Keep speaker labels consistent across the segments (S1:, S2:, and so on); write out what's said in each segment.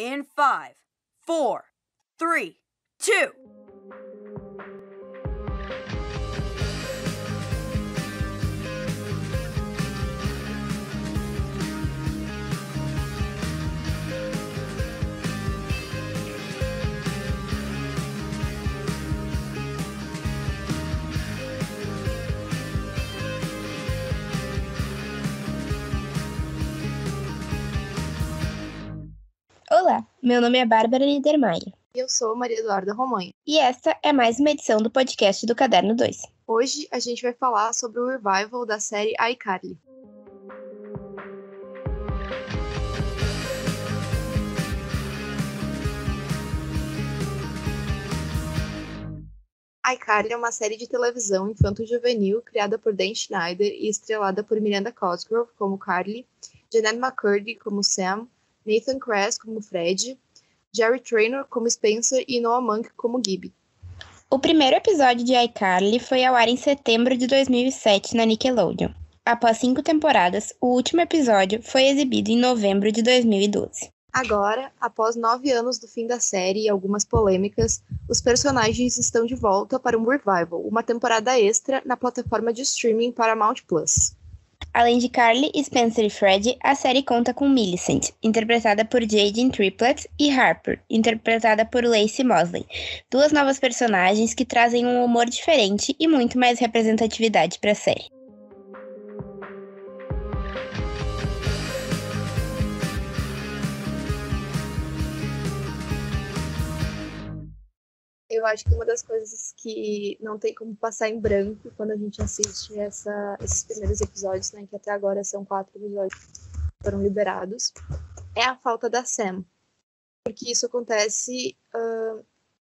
S1: In 5, 4, 3, 2.
S2: Olá, meu nome é Bárbara Niedermayer.
S3: E eu sou Maria Eduarda Romanho.
S2: E esta é mais uma edição do podcast do Caderno 2.
S3: Hoje a gente vai falar sobre o revival da série iCarly. iCarly é uma série de televisão infanto-juvenil criada por Dan Schneider e estrelada por Miranda Cosgrove como Carly, Jeanette McCurdy como Sam, Nathan Kress como Fred, Jerry Trainor como Spencer e Noah Munck como Gibby.
S2: O primeiro episódio de iCarly foi ao ar em setembro de 2007 na Nickelodeon. Após 5 temporadas, o último episódio foi exibido em novembro de 2012.
S3: Agora, após 9 anos do fim da série e algumas polêmicas, os personagens estão de volta para um revival, uma temporada extra na plataforma de streaming Paramount+.
S2: Além de Carly, Spencer e Fred, a série conta com Millicent, interpretada por Jaden Triplett, e Harper, interpretada por Lacey Mosley, duas novas personagens que trazem um humor diferente e muito mais representatividade para a série.
S3: Eu acho que uma das coisas que não tem como passar em branco quando a gente assiste esses primeiros episódios, né, que até agora são 4 episódios que foram liberados, é a falta da Sam. Porque isso acontece...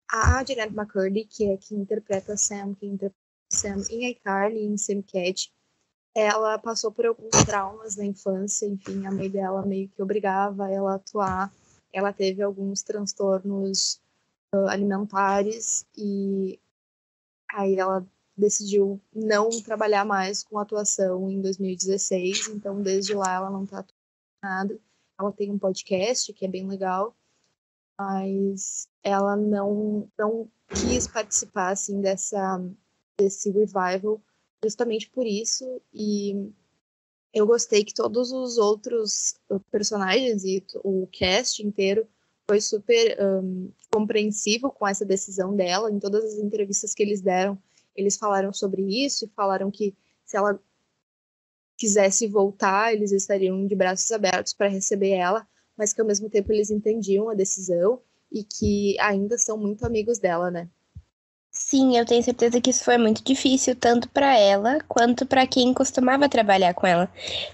S3: a Jeanette McCurdy, que é quem interpreta a Sam, em iCarly e em Sam Cat, ela passou por alguns traumas na infância, enfim, a mãe dela meio que obrigava ela a atuar, ela teve alguns transtornos alimentares e aí ela decidiu não trabalhar mais com atuação em 2016, então desde lá ela não tá atuando nada. Ela tem um podcast que é bem legal, mas ela não quis participar assim desse revival justamente por isso. E eu gostei que todos os outros personagens e o cast inteiro foi super compreensivo com essa decisão dela. Em todas as entrevistas que eles deram, eles falaram sobre isso e falaram que se ela quisesse voltar, eles estariam de braços abertos para receber ela, mas que ao mesmo tempo eles entendiam a decisão e que ainda são muito amigos dela, né?
S2: Sim, eu tenho certeza que isso foi muito difícil, tanto para ela quanto para quem costumava trabalhar com ela.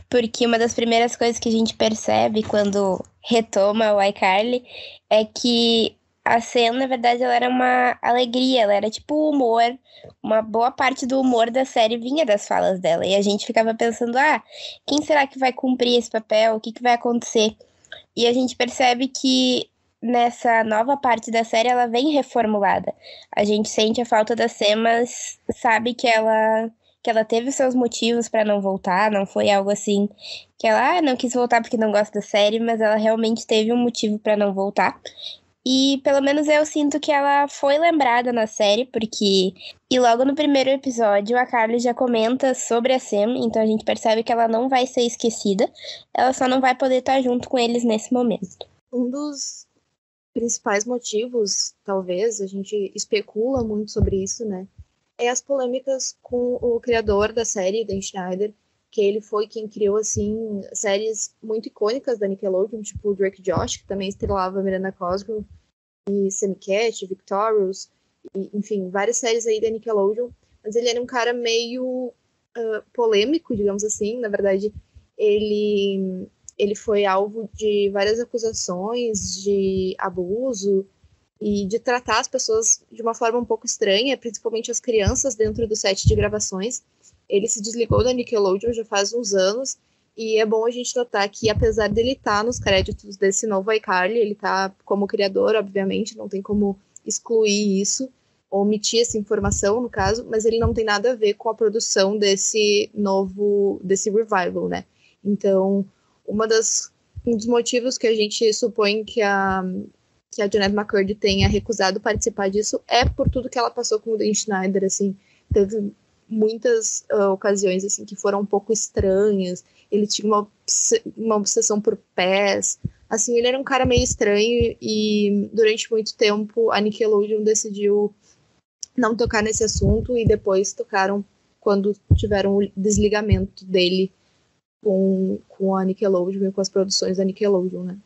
S2: Porque uma das primeiras coisas que a gente percebe quando retoma o iCarly é que a Sam, na verdade, ela era uma alegria, ela era tipo o humor. Uma boa parte do humor da série vinha das falas dela. E a gente ficava pensando, quem será que vai cumprir esse papel? O que vai acontecer? E a gente percebe que nessa nova parte da série, ela vem reformulada. A gente sente a falta da Sam, mas sabe que ela teve os seus motivos para não voltar, não foi algo assim que ela não quis voltar porque não gosta da série, mas ela realmente teve um motivo para não voltar. E pelo menos eu sinto que ela foi lembrada na série, porque... E logo no primeiro episódio, a Carly já comenta sobre a Sam, então a gente percebe que ela não vai ser esquecida, ela só não vai poder estar junto com eles nesse momento.
S3: Um dos principais motivos, talvez, a gente especula muito sobre isso, né? É as polêmicas com o criador da série, Dan Schneider, que ele foi quem criou, assim, séries muito icônicas da Nickelodeon, tipo Drake e Josh, que também estrelava Miranda Cosgrove, e Sam Cat, Victorious, e, enfim, várias séries aí da Nickelodeon, mas ele era um cara meio polêmico, digamos assim. Na verdade, ele foi alvo de várias acusações de abuso e de tratar as pessoas de uma forma um pouco estranha, principalmente as crianças dentro do set de gravações. Ele se desligou da Nickelodeon já faz uns anos, e é bom a gente notar que, apesar dele estar nos créditos desse novo iCarly, ele está como criador, obviamente, não tem como excluir isso, ou omitir essa informação, no caso, mas ele não tem nada a ver com a produção desse revival, né? Então, uma das um dos motivos que a gente supõe que a Jennette McCurdy tenha recusado participar disso é por tudo que ela passou com o Dan Schneider, assim. Teve muitas ocasiões, assim, que foram um pouco estranhas. Ele tinha uma obsessão por pés. Assim, ele era um cara meio estranho e durante muito tempo a Nickelodeon decidiu não tocar nesse assunto e depois tocaram quando tiveram o desligamento dele com a Nickelodeon e com as produções da Nickelodeon, né?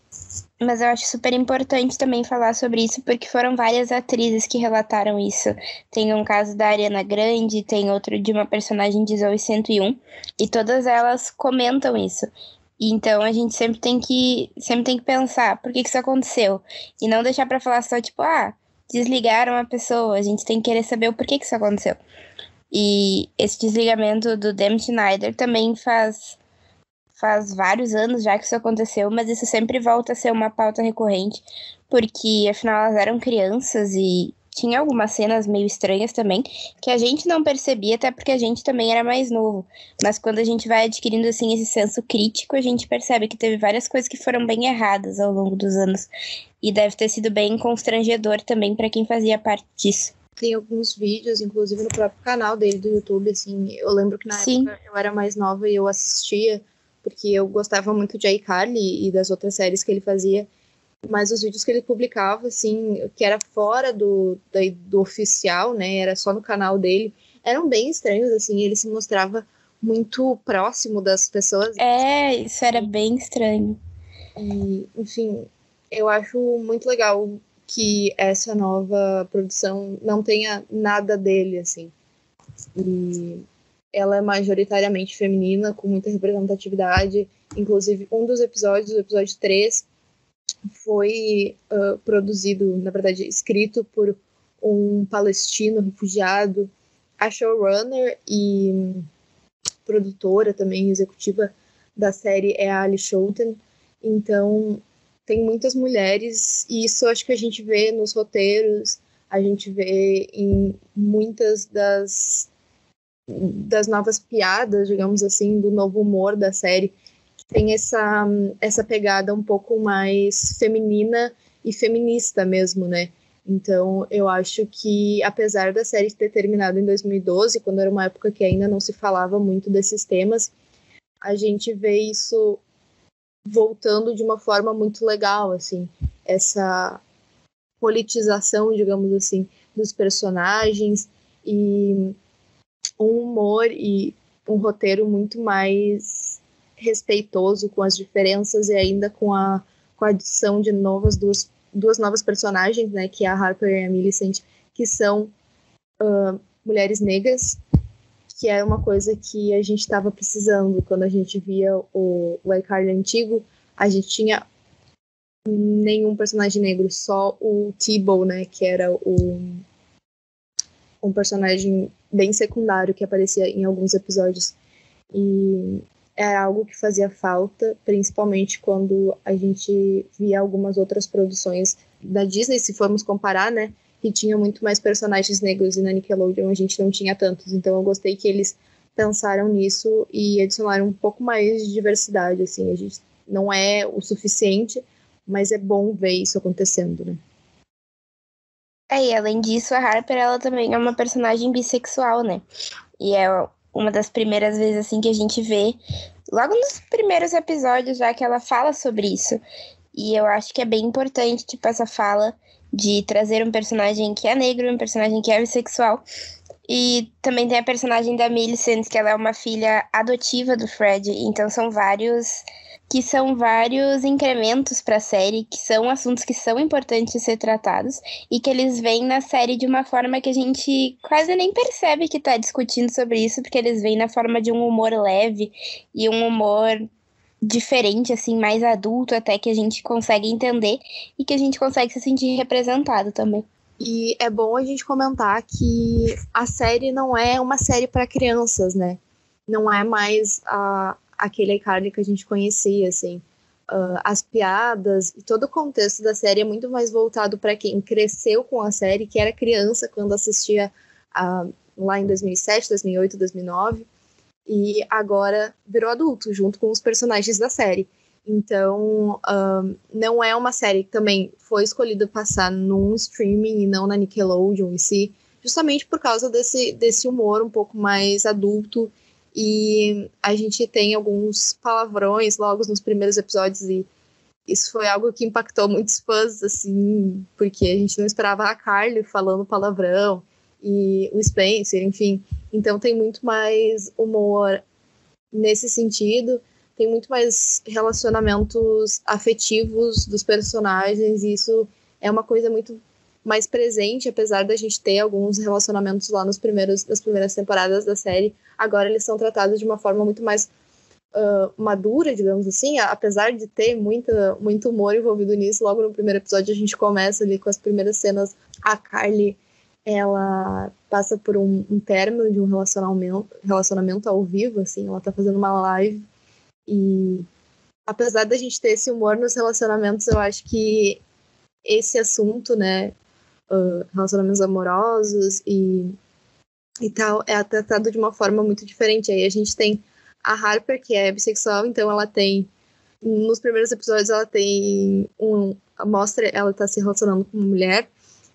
S2: Mas eu acho super importante também falar sobre isso, porque foram várias atrizes que relataram isso. Tem um caso da Ariana Grande, tem outro de uma personagem de Zoey 101, e todas elas comentam isso. Então a gente sempre tem que pensar por que isso aconteceu. E não deixar pra falar só, tipo, desligaram a pessoa. A gente tem que querer saber o porquê que isso aconteceu. E esse desligamento do Dan Schneider também faz vários anos já que isso aconteceu, mas isso sempre volta a ser uma pauta recorrente, porque afinal elas eram crianças e tinha algumas cenas meio estranhas também, que a gente não percebia, até porque a gente também era mais novo. Mas quando a gente vai adquirindo, assim, esse senso crítico, a gente percebe que teve várias coisas que foram bem erradas ao longo dos anos. E deve ter sido bem constrangedor também para quem fazia parte disso.
S3: Tem alguns vídeos, inclusive no próprio canal dele do YouTube, assim, eu lembro que na época eu era mais nova e eu assistia, porque eu gostava muito de iCarly e das outras séries que ele fazia, mas os vídeos que ele publicava, assim, que era fora do oficial, né, era só no canal dele, eram bem estranhos, assim, ele se mostrava muito próximo das pessoas.
S2: Isso era bem estranho.
S3: E, enfim, eu acho muito legal que essa nova produção não tenha nada dele, assim. E ela é majoritariamente feminina, com muita representatividade. Inclusive, um dos episódios, o episódio 3, foi produzido, na verdade, escrito por um palestino refugiado. A showrunner e produtora também, executiva da série, é a Ali Schouten. Então, tem muitas mulheres, e isso acho que a gente vê nos roteiros, a gente vê em muitas das novas piadas, digamos assim, do novo humor da série, que tem essa pegada um pouco mais feminina e feminista mesmo, né? Então, eu acho que, apesar da série ter terminado em 2012, quando era uma época que ainda não se falava muito desses temas, a gente vê isso voltando de uma forma muito legal, assim, essa politização, digamos assim, dos personagens e um humor e um roteiro muito mais respeitoso com as diferenças e ainda com a adição de duas novas personagens, né, que é a Harper e a Millicent, que são mulheres negras, que é uma coisa que a gente estava precisando. Quando a gente via o iCarly antigo, a gente tinha nenhum personagem negro, só o T-Bow, né, que era um personagem bem secundário que aparecia em alguns episódios. E era algo que fazia falta, principalmente quando a gente via algumas outras produções da Disney, se formos comparar, né, que tinha muito mais personagens negros, e na Nickelodeon a gente não tinha tantos. Então eu gostei que eles pensaram nisso e adicionaram um pouco mais de diversidade, assim. A gente não é o suficiente, mas é bom ver isso acontecendo, né?
S2: E além disso, a Harper, ela também é uma personagem bissexual, né? E é uma das primeiras vezes, assim, que a gente vê, logo nos primeiros episódios já, que ela fala sobre isso. E eu acho que é bem importante, tipo, essa fala de trazer um personagem que é negro, um personagem que é bissexual. E também tem a personagem da Millicent, que ela é uma filha adotiva do Fred. Então são vários incrementos para a série, que são assuntos que são importantes de ser tratados e que eles vêm na série de uma forma que a gente quase nem percebe que tá discutindo sobre isso, porque eles vêm na forma de um humor leve e um humor diferente, assim, mais adulto até, que a gente consegue entender e que a gente consegue se sentir representado também.
S3: E é bom a gente comentar que a série não é uma série para crianças, né? Não é mais aquele iCarly que a gente conhecia, assim. As piadas e todo o contexto da série é muito mais voltado para quem cresceu com a série, que era criança quando assistia lá em 2007, 2008, 2009, e agora virou adulto, junto com os personagens da série. Então, não é uma série que também foi escolhida passar num streaming e não na Nickelodeon em si, justamente por causa desse humor um pouco mais adulto. E a gente tem alguns palavrões logo nos primeiros episódios, e isso foi algo que impactou muitos fãs, assim, porque a gente não esperava a Carly falando palavrão, e o Spencer, enfim. Então tem muito mais humor nesse sentido, tem muito mais relacionamentos afetivos dos personagens, e isso é uma coisa muito mais presente, apesar da gente ter alguns relacionamentos lá nas primeiras temporadas da série. Agora eles são tratados de uma forma muito mais madura, digamos assim, apesar de ter muito humor envolvido nisso. Logo no primeiro episódio a gente começa ali com as primeiras cenas. A Carly, ela passa por um término de um relacionamento ao vivo, assim, ela tá fazendo uma live, e apesar da gente ter esse humor nos relacionamentos, eu acho que esse assunto, né, relacionamentos amorosos e tal, é tratado de uma forma muito diferente. Aí a gente tem a Harper, que é bissexual, então ela tem, nos primeiros episódios, ela tem mostra ela tá se relacionando com uma mulher,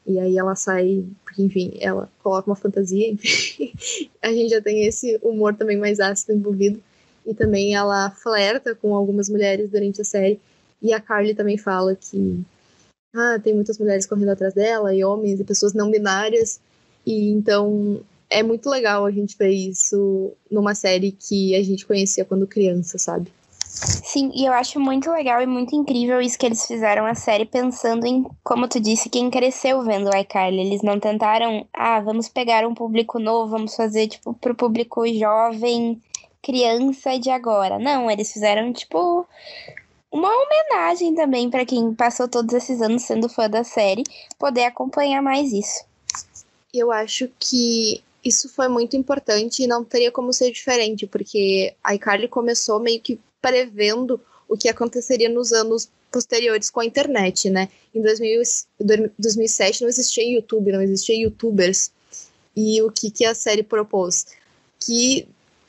S3: e aí ela sai, porque, enfim, ela coloca uma fantasia, enfim. A gente já tem esse humor também mais ácido envolvido, e também ela flerta com algumas mulheres durante a série, e a Carly também fala que tem muitas mulheres correndo atrás dela, e homens, e pessoas não binárias, e então é muito legal a gente ver isso numa série que a gente conhecia quando criança, sabe?
S2: Sim, e eu acho muito legal e muito incrível isso que eles fizeram a série pensando em, como tu disse, quem cresceu vendo o iCarly. Eles não tentaram, vamos pegar um público novo, vamos fazer, tipo, pro público jovem, criança de agora. Não, eles fizeram, tipo, uma homenagem também pra quem passou todos esses anos sendo fã da série, poder acompanhar mais isso.
S3: Eu acho que isso foi muito importante e não teria como ser diferente, porque a iCarly começou meio que prevendo o que aconteceria nos anos posteriores com a internet, né? Em 2007 não existia YouTube, não existia YouTubers. E o que a série propôs? Que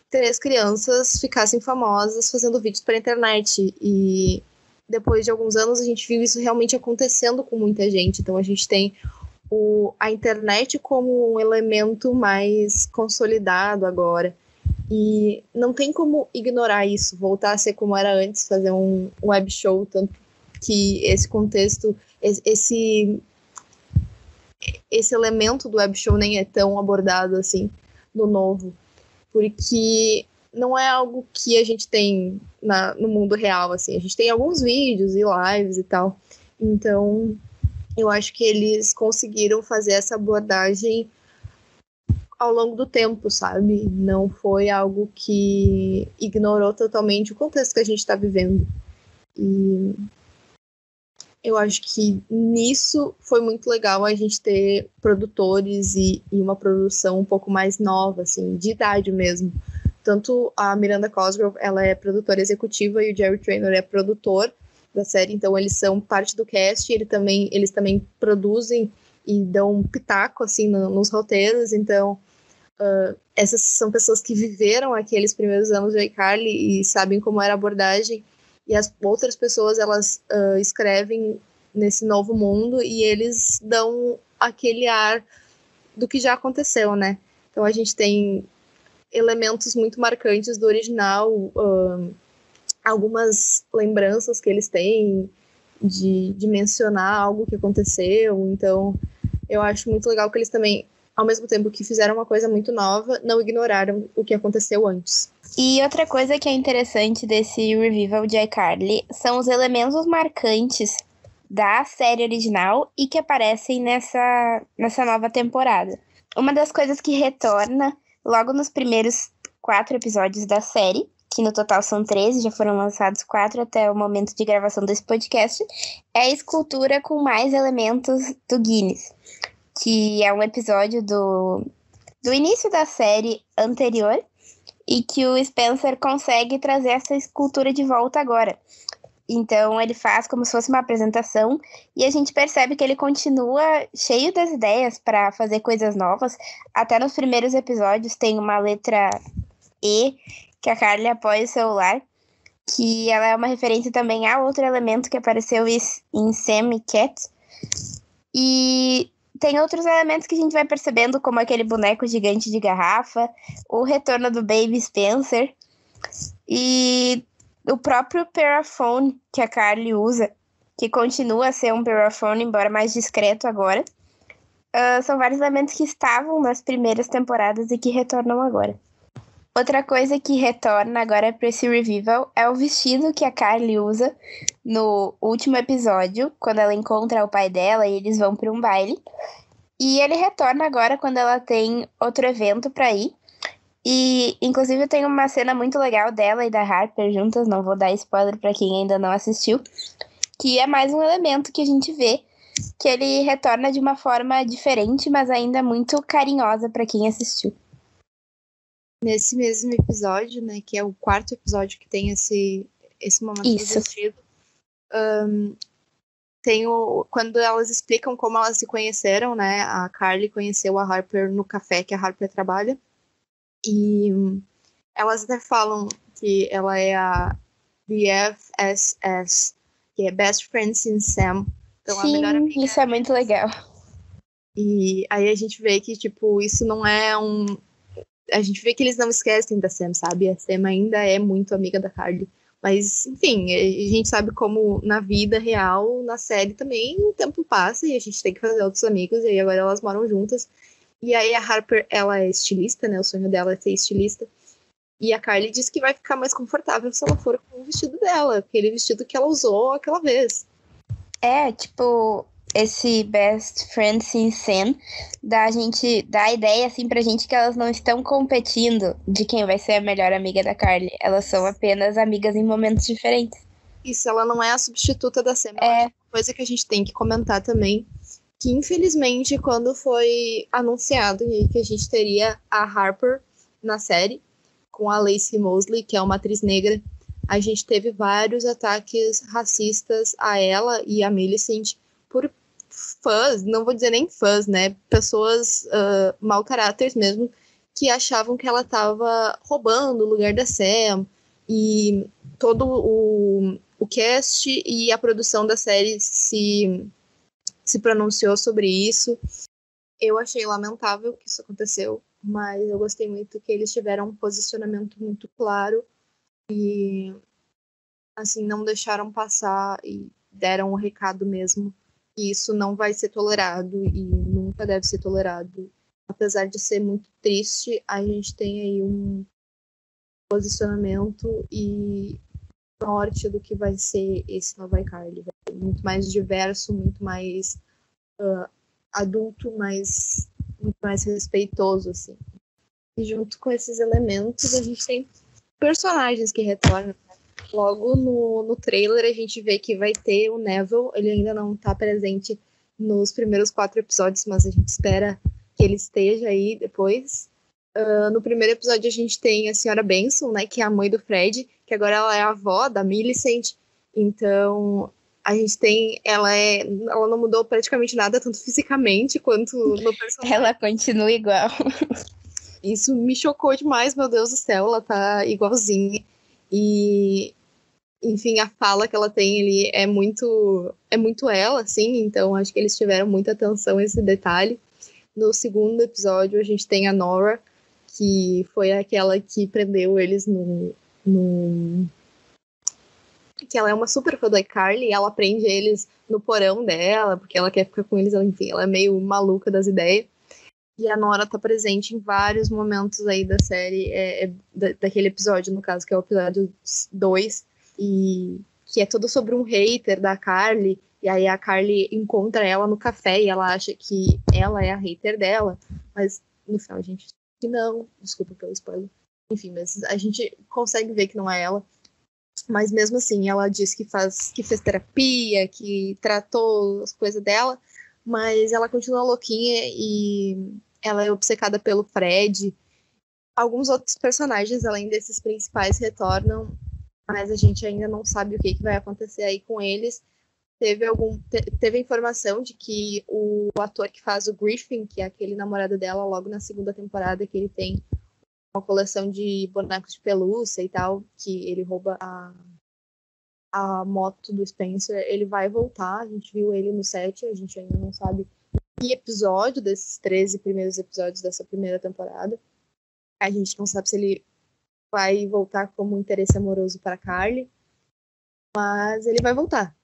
S3: 3 crianças ficassem famosas fazendo vídeos para a internet. E depois de alguns anos a gente viu isso realmente acontecendo com muita gente. Então a gente tem a internet como um elemento mais consolidado agora. E não tem como ignorar isso, voltar a ser como era antes, fazer um web show, tanto que esse contexto, esse elemento do web show nem é tão abordado assim no novo, porque não é algo que a gente tem no mundo real, assim. A gente tem alguns vídeos e lives e tal, então eu acho que eles conseguiram fazer essa abordagem ao longo do tempo, sabe? Não foi algo que ignorou totalmente o contexto que a gente está vivendo. E eu acho que nisso foi muito legal a gente ter produtores e uma produção um pouco mais nova, assim, de idade mesmo. Tanto a Miranda Cosgrove, ela é produtora executiva, e o Jerry Trainor é produtor da série, então eles são parte do cast, e eles também produzem e dão um pitaco, assim, nos roteiros. Então essas são pessoas que viveram aqueles primeiros anos de iCarly e sabem como era a abordagem, e as outras pessoas, elas escrevem nesse novo mundo e eles dão aquele ar do que já aconteceu, né? Então a gente tem elementos muito marcantes do original, algumas lembranças que eles têm de mencionar algo que aconteceu. Então eu acho muito legal que eles também, ao mesmo tempo que fizeram uma coisa muito nova, não ignoraram o que aconteceu antes.
S2: E outra coisa que é interessante desse revival de iCarly são os elementos marcantes da série original e que aparecem nessa nova temporada. Uma das coisas que retorna logo nos primeiros 4 episódios da série, que no total são 13, já foram lançados 4 até o momento de gravação desse podcast, é a escultura com mais elementos do Guinness, que é um episódio do início da série anterior, e que o Spencer consegue trazer essa escultura de volta agora. Então ele faz como se fosse uma apresentação, e a gente percebe que ele continua cheio das ideias para fazer coisas novas. Até nos primeiros episódios tem uma letra E que a Carly apoia o celular, que ela é uma referência também a outro elemento que apareceu em Sam e Cat. E tem outros elementos que a gente vai percebendo, como aquele boneco gigante de garrafa, o retorno do Baby Spencer e o próprio Parafone que a Carly usa, que continua a ser um Parafone, embora mais discreto agora. São vários elementos que estavam nas primeiras temporadas e que retornam agora. Outra coisa que retorna agora para esse revival é o vestido que a Carly usa no último episódio, quando ela encontra o pai dela e eles vão para um baile. E ele retorna agora quando ela tem outro evento para ir. E, inclusive, tem uma cena muito legal dela e da Harper juntas, não vou dar spoiler para quem ainda não assistiu, que é mais um elemento que a gente vê que ele retorna de uma forma diferente, mas ainda muito carinhosa para quem assistiu.
S3: Nesse mesmo episódio, né, que é o quarto episódio que tem esse momento do vestido, quando elas explicam como elas se conheceram, né, a Carly conheceu a Harper no café que a Harper trabalha, e elas até falam que ela é a BFSS, que é Best Friend Since Sam. Então,
S2: sim,
S3: a melhor amiga.
S2: Isso é muito legal.
S3: E aí a gente vê que, tipo, isso não é a gente vê que eles não esquecem da Sam, sabe? A Sam ainda é muito amiga da Carly. Mas, enfim, a gente sabe como na vida real, na série também, o tempo passa e a gente tem que fazer outros amigos. E aí agora elas moram juntas. E aí a Harper, ela é estilista, né? O sonho dela é ser estilista. E a Carly diz que vai ficar mais confortável se ela for com o vestido dela. Aquele vestido que ela usou aquela vez.
S2: É, tipo, esse Best Friend Since Sam dá a ideia, assim, pra gente que elas não estão competindo de quem vai ser a melhor amiga da Carly. Elas são apenas amigas em momentos diferentes.
S3: Isso, ela não é a substituta da Sam.
S2: É.
S3: Uma coisa que a gente tem que comentar também, que infelizmente quando foi anunciado que a gente teria a Harper na série, com a Lacey Mosley, que é uma atriz negra, a gente teve vários ataques racistas a ela e a Millicent por fãs, não vou dizer nem fãs, né? Pessoas mau caráter mesmo, que achavam que ela estava roubando o lugar da Sam. E todo o cast e a produção da série se pronunciou sobre isso. Eu achei lamentável que isso aconteceu, mas eu gostei muito que eles tiveram um posicionamento muito claro e, assim, não deixaram passar e deram o recado mesmo que isso não vai ser tolerado e nunca deve ser tolerado. Apesar de ser muito triste, a gente tem aí um posicionamento e norte do que vai ser esse Nova iCarly. Vai ser muito mais diverso, muito mais adulto, muito mais respeitoso, assim. E junto com esses elementos, a gente tem personagens que retornam. Logo no trailer, a gente vê que vai ter o Neville. Ele ainda não está presente nos primeiros 4 episódios, mas a gente espera que ele esteja aí depois. No primeiro episódio, a gente tem a senhora Benson, né, que é a mãe do Fred, que agora ela é a avó da Millicent. Então, a gente tem... Ela não mudou praticamente nada, tanto fisicamente quanto no personagem.
S2: Ela continua igual.
S3: Isso me chocou demais, meu Deus do céu, ela tá igualzinha. E, enfim, a fala que ela tem ali é muito ela, assim, então acho que eles tiveram muita atenção a esse detalhe. No segundo episódio, a gente tem a Nora, que foi aquela que prendeu eles que ela é uma super fã da iCarly, e ela prende eles no porão dela, porque ela quer ficar com eles, enfim, ela é meio maluca das ideias. E a Nora tá presente em vários momentos aí da série, daquele episódio, no caso, que é o episódio 2, e que é todo sobre um hater da Carly, e aí a Carly encontra ela no café e ela acha que ela é a hater dela, mas no final a gente que não, desculpa pelo spoiler, enfim, mas a gente consegue ver que não é ela, mas mesmo assim ela diz que fez terapia, que tratou as coisas dela, mas ela continua louquinha e ela é obcecada pelo Fred. Alguns outros personagens, além desses principais, retornam, mas a gente ainda não sabe o que vai acontecer aí com eles. Teve a informação de que o ator que faz o Griffin, que é aquele namorado dela, logo na segunda temporada, que ele tem uma coleção de bonecos de pelúcia e tal, que ele rouba a moto do Spencer, ele vai voltar. A gente viu ele no set, a gente ainda não sabe que episódio desses 13 primeiros episódios dessa primeira temporada. A gente não sabe se ele vai voltar como interesse amoroso para Carly, mas ele vai voltar.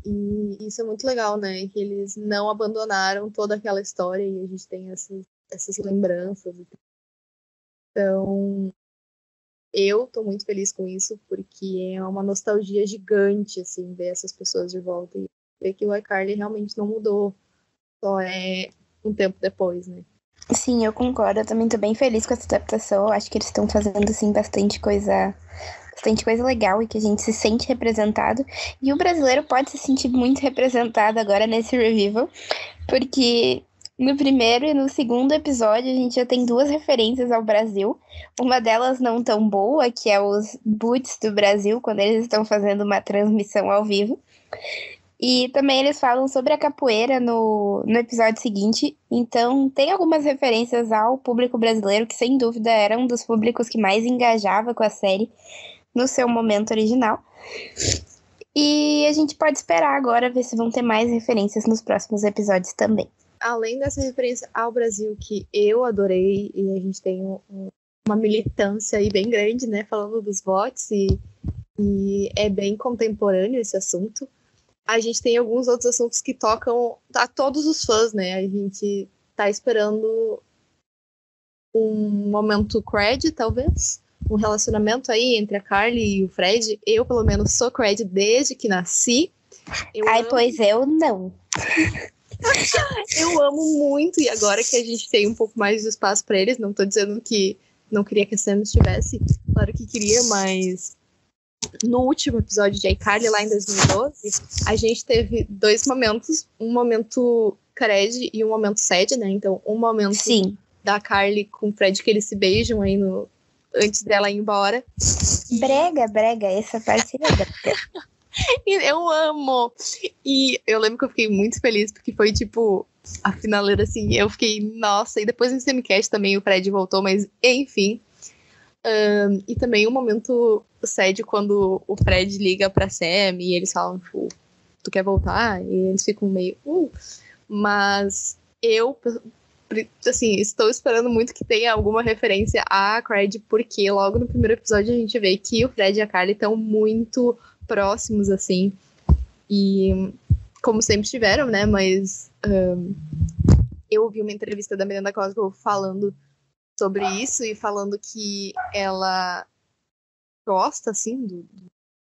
S3: E isso é muito legal, né? Que eles não abandonaram toda aquela história e a gente tem essas lembranças. Então, eu tô muito feliz com isso, porque é uma nostalgia gigante, assim, ver essas pessoas de volta e ver que o iCarly realmente não mudou, só é um tempo depois, né?
S2: Sim, eu concordo. Eu também tô bem feliz com essa adaptação. Eu acho que eles estão fazendo, assim, bastante coisa legal e que a gente se sente representado. E o brasileiro pode se sentir muito representado agora nesse revival, porque no primeiro e no segundo episódio a gente já tem 2 referências ao Brasil. Uma delas não tão boa, que é os Boots do Brasil, quando eles estão fazendo uma transmissão ao vivo. E também eles falam sobre a capoeira no episódio seguinte. Então, tem algumas referências ao público brasileiro, que sem dúvida era um dos públicos que mais engajava com a série no seu momento original. E a gente pode esperar agora ver se vão ter mais referências nos próximos episódios também.
S3: Além dessa referência ao Brasil, que eu adorei, e a gente tem uma militância aí bem grande, né, falando dos votos, e é bem contemporâneo esse assunto. A gente tem alguns outros assuntos que tocam a todos os fãs, né? A gente tá esperando um momento cred, talvez. Um relacionamento aí entre a Carly e o Fred. Eu, pelo menos, sou cred desde que nasci.
S2: Pois eu não.
S3: Eu amo muito, e agora que a gente tem um pouco mais de espaço pra eles, não tô dizendo que não queria que a Sam estivesse, claro que queria, mas no último episódio de iCarly, lá em 2012, a gente teve 2 momentos, um momento cred e um momento sad, né? Então, um momento
S2: Sim.
S3: da Carly com o Fred, que eles se beijam aí antes dela ir embora.
S2: Brega, essa parte é brega.
S3: Eu amo! E eu lembro que eu fiquei muito feliz, porque foi tipo a finaleira, assim, eu fiquei, nossa, e depois no Semicast também o Fred voltou, mas enfim. E também o momento sad quando o Fred liga pra Sam e eles falam, tipo, tu quer voltar? E eles ficam meio, mas eu, assim, estou esperando muito que tenha alguma referência a Cred, porque logo no primeiro episódio a gente vê que o Fred e a Carly estão muito próximos, assim, e como sempre estiveram, né, mas eu ouvi uma entrevista da Miranda Cosgrove falando sobre isso e falando que ela gosta, assim, do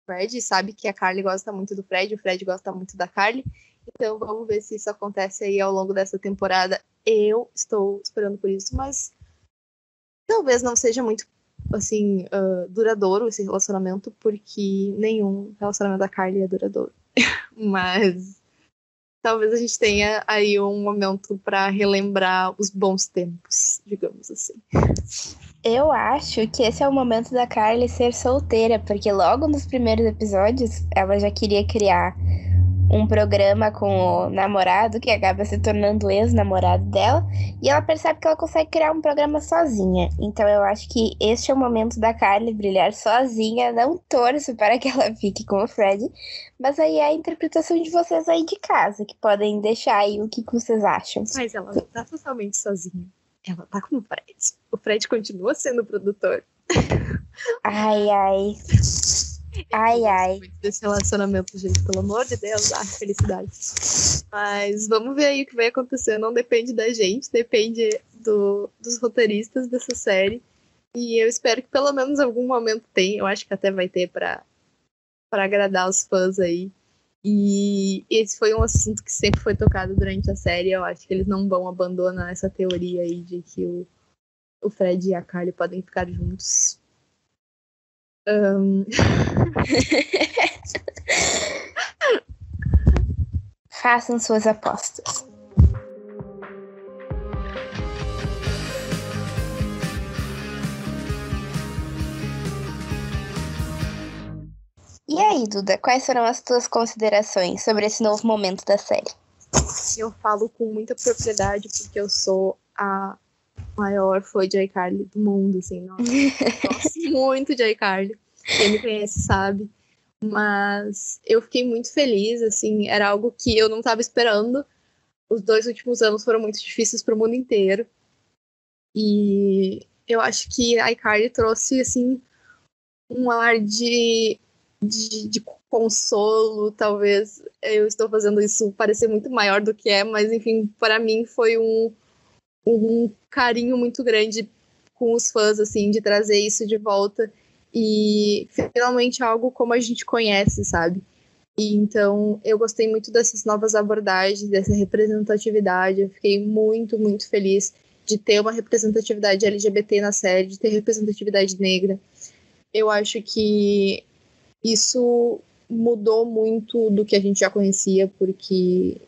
S3: Fred, sabe que a Carly gosta muito do Fred, o Fred gosta muito da Carly, então vamos ver se isso acontece aí ao longo dessa temporada. Eu estou esperando por isso, mas talvez não seja muito, assim, duradouro esse relacionamento, porque nenhum relacionamento da Carly é duradouro. Mas talvez a gente tenha aí um momento para relembrar os bons tempos, digamos assim.
S2: Eu acho que esse é o momento da Carly ser solteira, porque logo nos primeiros episódios ela já queria criar um programa com o namorado, que acaba se tornando o ex-namorado dela, e ela percebe que ela consegue criar um programa sozinha. Então eu acho que este é o momento da Carly brilhar sozinha. Não torço para que ela fique com o Fred, mas aí é a interpretação de vocês aí de casa, que podem deixar aí o que vocês acham.
S3: Mas ela não tá totalmente sozinha. Ela tá com o Fred. O Fred continua sendo o produtor.
S2: Ai.
S3: Muito desse relacionamento, gente, pelo amor de Deus, felicidade. Mas vamos ver aí o que vai acontecer. Não depende da gente, depende dos roteiristas dessa série. E eu espero que pelo menos algum momento tenha. Eu acho que até vai ter pra agradar os fãs aí. E esse foi um assunto que sempre foi tocado durante a série. Eu acho que eles não vão abandonar essa teoria aí de que o Fred e a Carly podem ficar juntos.
S2: Façam suas apostas. E aí, Duda, quais foram as tuas considerações sobre esse novo momento da série?
S3: Eu falo com muita propriedade porque eu sou a maior fã de iCarly do mundo, assim, nossa. Eu gosto muito de iCarly. Quem me conhece sabe. Mas eu fiquei muito feliz, assim, era algo que eu não estava esperando. Os 2 últimos anos foram muito difíceis para o mundo inteiro. E eu acho que a iCarly trouxe, assim, um ar de consolo, talvez. Eu estou fazendo isso parecer muito maior do que é, mas, enfim, para mim foi um carinho muito grande com os fãs, assim, de trazer isso de volta. E finalmente algo como a gente conhece, sabe? E então eu gostei muito dessas novas abordagens, dessa representatividade. Eu fiquei muito, muito feliz de ter uma representatividade LGBT na série, de ter representatividade negra. Eu acho que isso mudou muito do que a gente já conhecia, porque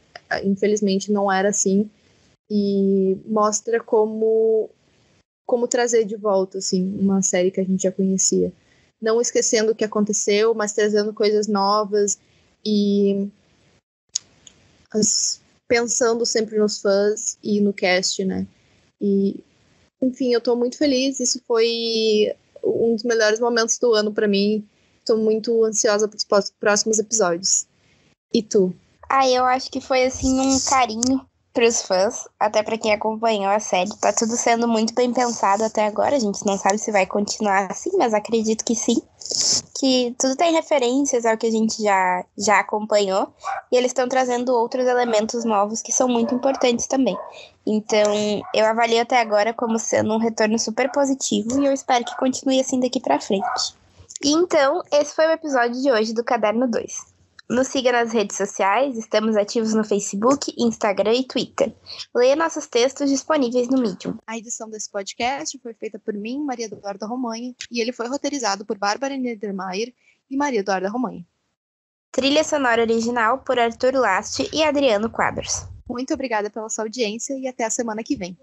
S3: infelizmente não era assim. E mostra como trazer de volta, assim, uma série que a gente já conhecia. Não esquecendo o que aconteceu, mas trazendo coisas novas e pensando sempre nos fãs e no cast, né? E, enfim, eu tô muito feliz. Isso foi um dos melhores momentos do ano pra mim. Tô muito ansiosa pros próximos episódios. E tu?
S2: Eu acho que foi, assim, um carinho pros fãs, até pra quem acompanhou a série. Tá tudo sendo muito bem pensado até agora. A gente não sabe se vai continuar assim, mas acredito que sim. Que tudo tem referências ao que a gente já acompanhou. E eles estão trazendo outros elementos novos que são muito importantes também. Então, eu avalio até agora como sendo um retorno super positivo. E eu espero que continue assim daqui pra frente. E então, esse foi o episódio de hoje do Caderno 2. Nos siga nas redes sociais, estamos ativos no Facebook, Instagram e Twitter. Leia nossos textos disponíveis no Medium.
S3: A edição desse podcast foi feita por mim, Maria Eduarda Romanha, e ele foi roteirizado por Bárbara Niedermayer e Maria Eduarda Romanha.
S2: Trilha sonora original por Arthur Last e Adriano Quadros.
S3: Muito obrigada pela sua audiência e até a semana que vem.